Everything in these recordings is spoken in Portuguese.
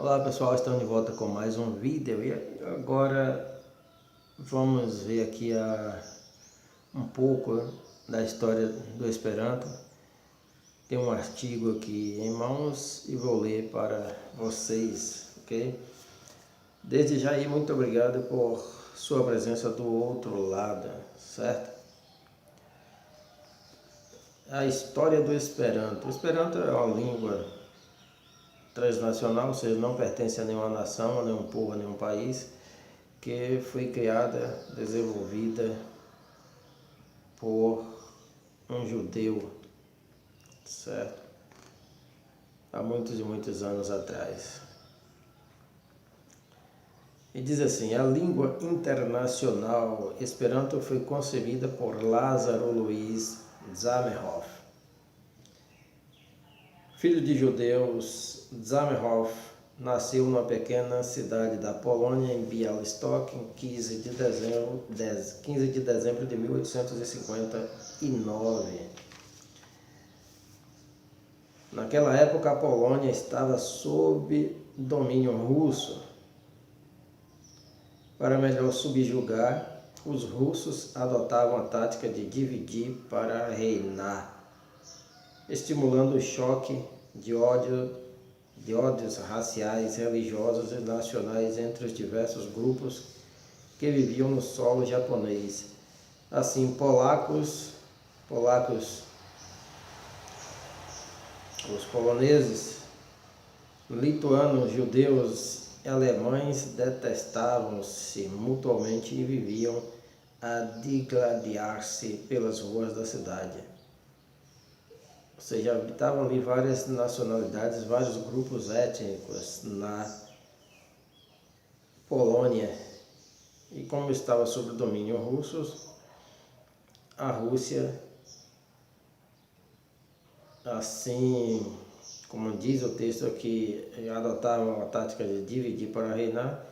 Olá pessoal, estamos de volta com mais um vídeo e agora vamos ver aqui um pouco da história do Esperanto. Tem um artigo aqui em mãos e vou ler para vocês, ok? Desde já aí, muito obrigado por sua presença do outro lado, certo? A história do Esperanto. O Esperanto é uma língua transnacional, ou seja, não pertence a nenhuma nação, a nenhum povo, a nenhum país, que foi criada, desenvolvida por um judeu, certo? Há muitos e muitos anos atrás. E diz assim: a língua internacional Esperanto foi concebida por Lázaro Luiz Zamenhof. Filho de judeus, Zamenhof nasceu numa pequena cidade da Polônia, em Białystok, em 15 de dezembro de 1859. Naquela época, a Polônia estava sob domínio russo. Para melhor subjugar, os russos adotavam a tática de dividir para reinar, estimulando o choque de ódios raciais, religiosos e nacionais entre os diversos grupos que viviam no solo japonês. Assim, os poloneses, lituanos, judeus e alemães detestavam-se mutuamente e viviam a digladiar-se pelas ruas da cidade. Ou seja, habitavam ali várias nacionalidades, vários grupos étnicos na Polônia. E como estava sob o domínio russo, a Rússia, assim como diz o texto aqui, adotavam a tática de dividir para reinar.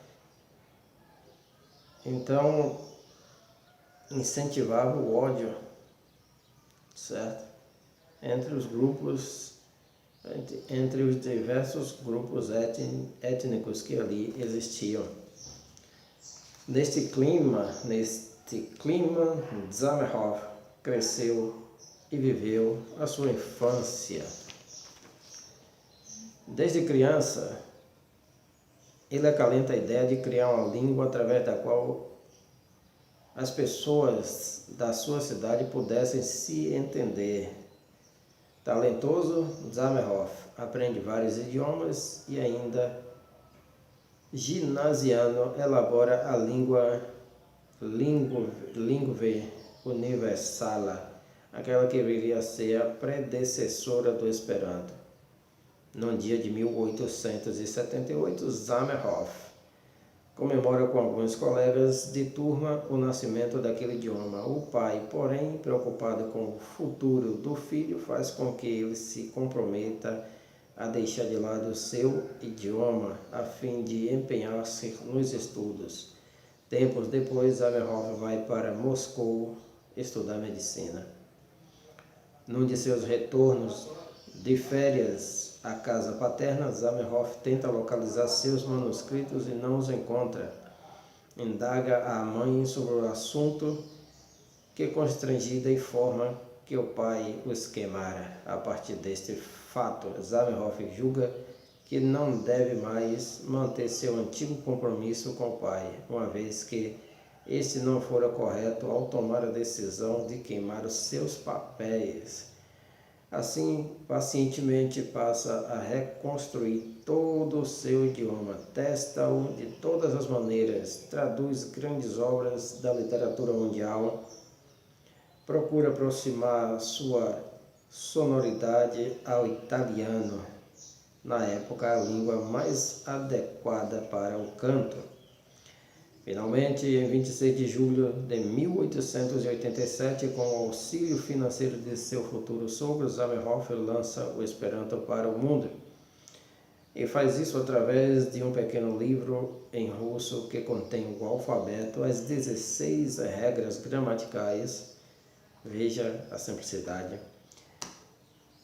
Então, incentivava o ódio, certo? Entre os diversos grupos étnicos que ali existiam. Neste clima, Zamenhof cresceu e viveu a sua infância. Desde criança, ele acalenta a ideia de criar uma língua através da qual as pessoas da sua cidade pudessem se entender. Talentoso, Zamenhof aprende vários idiomas e ainda ginasiano elabora a Linguae Universala, aquela que viria a ser a predecessora do Esperanto. No dia de 1878, Zamenhof comemora com alguns colegas de turma o nascimento daquele idioma. O pai, porém, preocupado com o futuro do filho, faz com que ele se comprometa a deixar de lado o seu idioma a fim de empenhar-se nos estudos. Tempos depois, Zamenhof vai para Moscou estudar medicina. Num de seus retornos de férias à casa paterna, Zamenhof tenta localizar seus manuscritos e não os encontra. Indaga a mãe sobre o assunto, que constrangida informa que o pai os queimara. A partir deste fato, Zamenhof julga que não deve mais manter seu antigo compromisso com o pai, uma vez que este não fora correto ao tomar a decisão de queimar os seus papéis. Assim, pacientemente passa a reconstruir todo o seu idioma, testa-o de todas as maneiras, traduz grandes obras da literatura mundial, procura aproximar sua sonoridade ao italiano, na época a língua mais adequada para o canto. Finalmente, em 26 de julho de 1887, com o auxílio financeiro de seu futuro sogro, Zamenhof lança o Esperanto para o mundo. E faz isso através de um pequeno livro em russo que contém o alfabeto, as 16 regras gramaticais. Veja a simplicidade.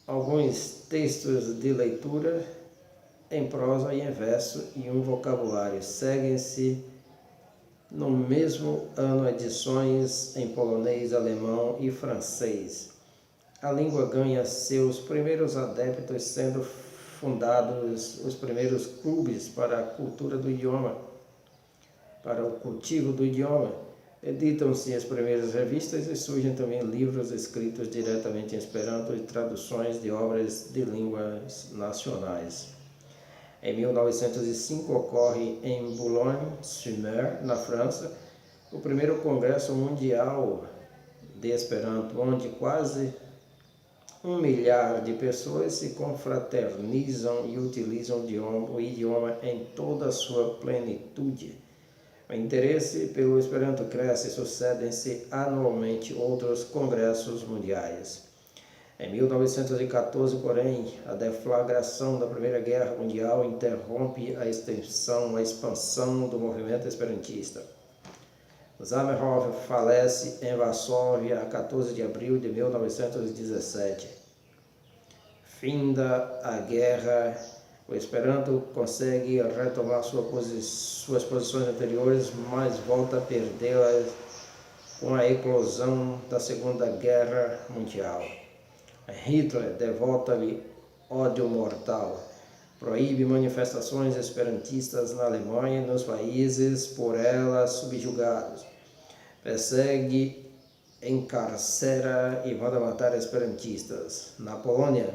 Alguns textos de leitura em prosa e em verso e um vocabulário. Seguem-se no mesmo ano edições em polonês, alemão e francês. A língua ganha seus primeiros adeptos sendo fundados os primeiros clubes para a cultura do idioma, para o cultivo do idioma. Editam-se as primeiras revistas e surgem também livros escritos diretamente em Esperanto e traduções de obras de línguas nacionais. Em 1905 ocorre em Boulogne-sur-Mer, na França, o primeiro Congresso Mundial de Esperanto, onde quase 1 milhar de pessoas se confraternizam e utilizam o idioma em toda a sua plenitude. O interesse pelo Esperanto cresce e sucedem-se anualmente outros congressos mundiais. Em 1914, porém, a deflagração da Primeira Guerra Mundial interrompe a expansão do movimento esperantista. Zamenhof falece em Varsóvia a 14 de abril de 1917. Finda a guerra, o Esperanto consegue retomar suas posições anteriores, mas volta a perdê-las com a eclosão da Segunda Guerra Mundial. Hitler devota-lhe ódio mortal, proíbe manifestações esperantistas na Alemanha e nos países por ela subjugados, persegue, encarcera e manda matar esperantistas. Na Polônia,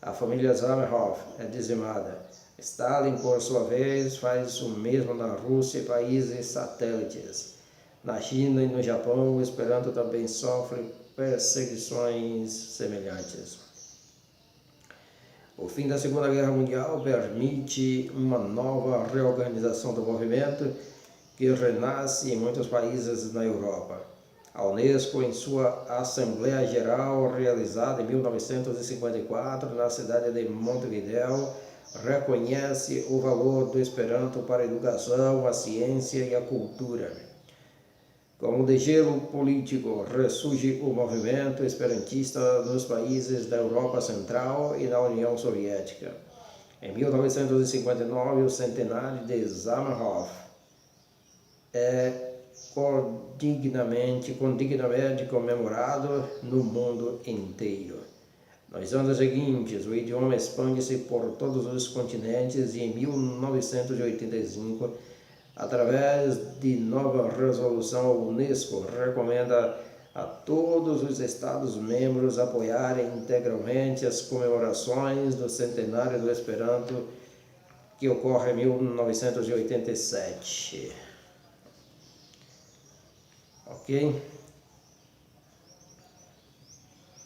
a família Zamenhof é dizimada. Stalin, por sua vez, faz o mesmo na Rússia e países satélites. Na China e no Japão, o Esperanto também sofre perseguições semelhantes. O fim da Segunda Guerra Mundial permite uma nova reorganização do movimento que renasce em muitos países na Europa. A Unesco, em sua Assembleia Geral realizada em 1954 na cidade de Montevideo, reconhece o valor do Esperanto para a educação, a ciência e a cultura. Como degelo político, ressurge o movimento esperantista nos países da Europa Central e na União Soviética. Em 1959, o centenário de Zamenhof é condignamente comemorado no mundo inteiro. Nos anos seguintes, o idioma expande-se por todos os continentes e em 1985, através de nova resolução, a Unesco recomenda a todos os Estados-membros apoiarem integralmente as comemorações do centenário do Esperanto, que ocorre em 1987. Ok?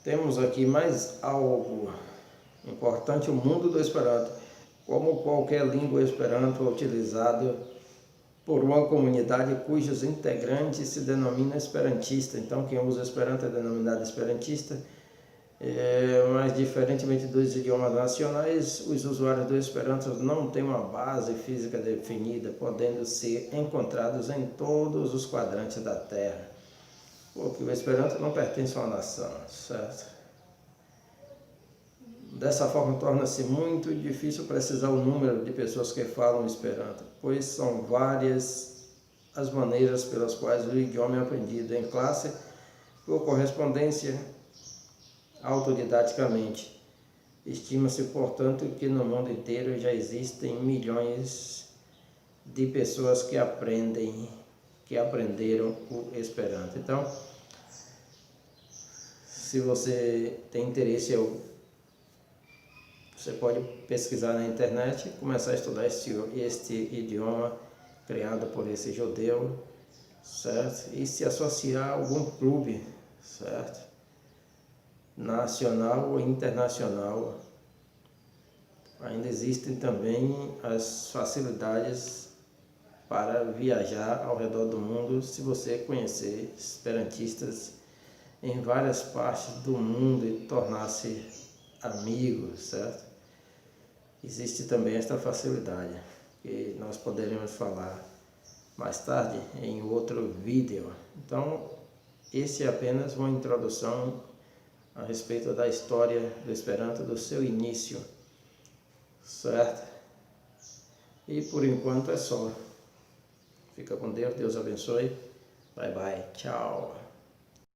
Temos aqui mais algo importante: o mundo do Esperanto. Como qualquer língua, Esperanto é utilizado por uma comunidade cujos integrantes se denominam esperantista. Então, quem usa Esperanto é denominado esperantista. Mas, diferentemente dos idiomas nacionais, os usuários do Esperanto não têm uma base física definida, podendo ser encontrados em todos os quadrantes da Terra, porque o Esperanto não pertence a uma nação, certo? Dessa forma, torna-se muito difícil precisar o número de pessoas que falam Esperanto, pois são várias as maneiras pelas quais o idioma é aprendido em classe, por correspondência, autodidaticamente. Estima-se, portanto, que no mundo inteiro já existem milhões de pessoas que aprenderam o Esperanto. Então, se você tem interesse, você pode pesquisar na internet e começar a estudar este idioma criado por esse judeu, certo? E se associar a algum clube, certo? Nacional ou internacional. Ainda existem também as facilidades para viajar ao redor do mundo se você conhecer esperantistas em várias partes do mundo e tornar-se amigo, certo? Existe também esta facilidade, que nós poderemos falar mais tarde em outro vídeo. Então, esse é apenas uma introdução a respeito da história do Esperanto, do seu início, certo? E por enquanto é só. Fica com Deus, Deus abençoe. Bye bye, tchau.